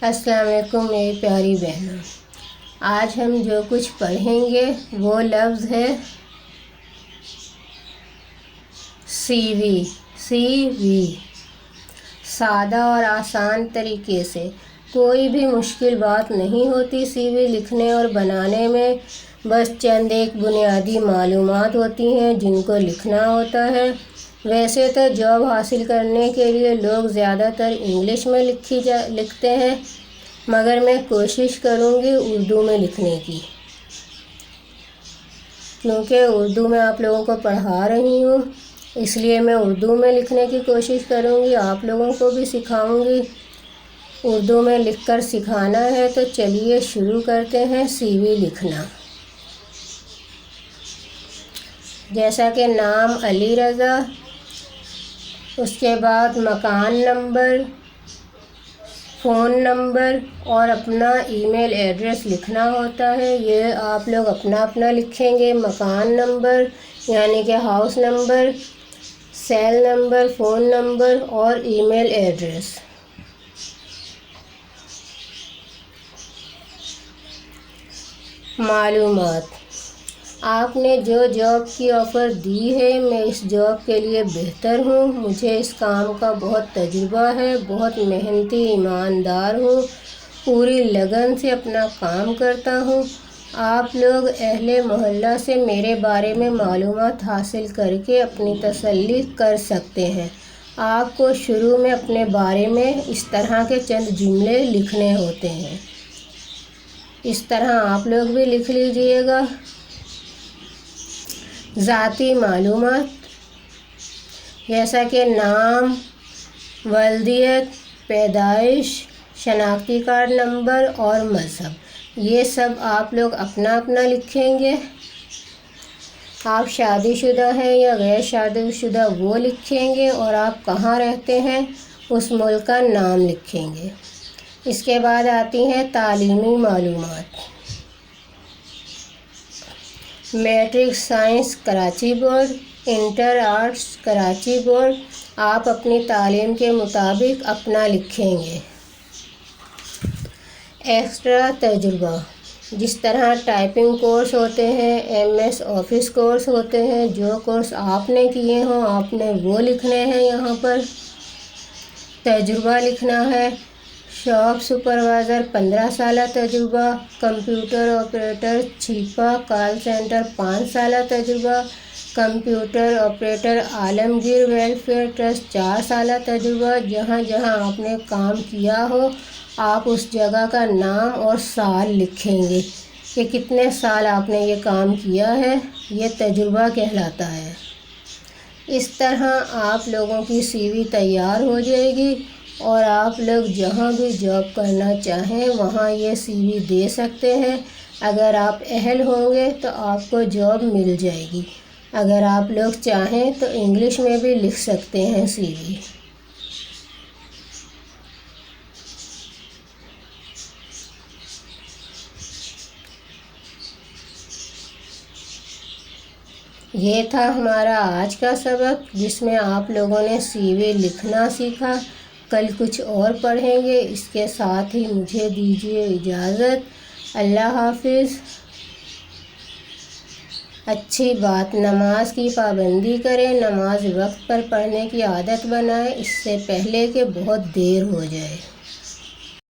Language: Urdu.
السلام علیکم میری پیاری بہنوں، آج ہم جو کچھ پڑھیں گے وہ لفظ ہے سی وی۔ سادہ اور آسان طریقے سے، کوئی بھی مشکل بات نہیں ہوتی سی وی لکھنے اور بنانے میں، بس چند ایک بنیادی معلومات ہوتی ہیں جن کو لکھنا ہوتا ہے۔ ویسے تو جاب حاصل کرنے کے لیے لوگ زیادہ تر انگلش میں لکھتے ہیں، مگر میں کوشش کروں گی اردو میں لکھنے کی، کیونکہ اردو میں آپ لوگوں کو پڑھا رہی ہوں، اس لیے میں اردو میں لکھنے کی کوشش کروں گی، آپ لوگوں کو بھی سکھاؤں گی۔ اردو میں لکھ کر سکھانا ہے تو چلیے شروع کرتے ہیں سی وی لکھنا۔ جیسا کہ نام علی رضا، اس کے بعد مکان نمبر، فون نمبر اور اپنا ای میل ایڈریس لکھنا ہوتا ہے۔ یہ آپ لوگ اپنا لکھیں گے۔ مکان نمبر یعنی کہ house number, cell number, phone number اور ای میل ایڈریس۔ معلومات: آپ نے جو جاب کی آفر دی ہے، میں اس جاب کے لیے بہتر ہوں، مجھے اس کام کا بہت تجربہ ہے، بہت محنتی ایماندار ہوں، پوری لگن سے اپنا کام کرتا ہوں۔ آپ لوگ اہل محلہ سے میرے بارے میں معلومات حاصل کر کے اپنی تسلی کر سکتے ہیں۔ آپ کو شروع میں اپنے بارے میں اس طرح کے چند جملے لکھنے ہوتے ہیں، اس طرح آپ لوگ بھی لکھ لیجئے گا۔ ذاتی معلومات جیسا کہ نام، والدیت، پیدائش، شناختی کارڈ نمبر اور مذہب، یہ سب آپ لوگ اپنا لکھیں گے۔ آپ شادی شدہ ہیں یا غیر شادی شدہ وہ لکھیں گے، اور آپ کہاں رہتے ہیں اس ملک کا نام لکھیں گے۔ اس کے بعد آتی ہیں تعلیمی معلومات۔ Matric science Karachi board, inter arts Karachi board, آپ اپنی تعلیم کے مطابق اپنا لکھیں گے۔ ایکسٹرا تجربہ، جس طرح ٹائپنگ کورس ہوتے ہیں، ایم ایس آفس کورس ہوتے ہیں، جو کورس آپ نے کیے ہوں آپ نے وہ لکھنے ہیں۔ یہاں پر تجربہ لکھنا ہے۔ شاپ سپروائزر 15 سالہ تجربہ، computer operator Chhipa call centre 5 سالہ تجربہ، کمپیوٹر آپریٹر عالمگیر ویلفیئر ٹرسٹ 4 سالہ تجربہ۔ جہاں جہاں آپ نے کام کیا ہو آپ اس جگہ کا نام اور سال لکھیں گے کہ کتنے سال آپ نے یہ کام کیا ہے، یہ تجربہ کہلاتا ہے۔ اس طرح آپ لوگوں کی سی وی تیار ہو جائے گی، اور آپ لوگ جہاں بھی جاب کرنا چاہیں وہاں یہ سی وی دے سکتے ہیں۔ اگر آپ اہل ہوں گے تو آپ کو جاب مل جائے گی۔ اگر آپ لوگ چاہیں تو انگلش میں بھی لکھ سکتے ہیں سی وی۔ یہ تھا ہمارا آج کا سبق، جس میں آپ لوگوں نے سی وی لکھنا سیکھا۔ کل کچھ اور پڑھیں گے۔ اس کے ساتھ ہی مجھے دیجیے اجازت۔ اللہ حافظ۔ اچھی بات، نماز کی پابندی کریں، نماز وقت پر پڑھنے کی عادت بنائیں، اس سے پہلے کہ بہت دیر ہو جائے۔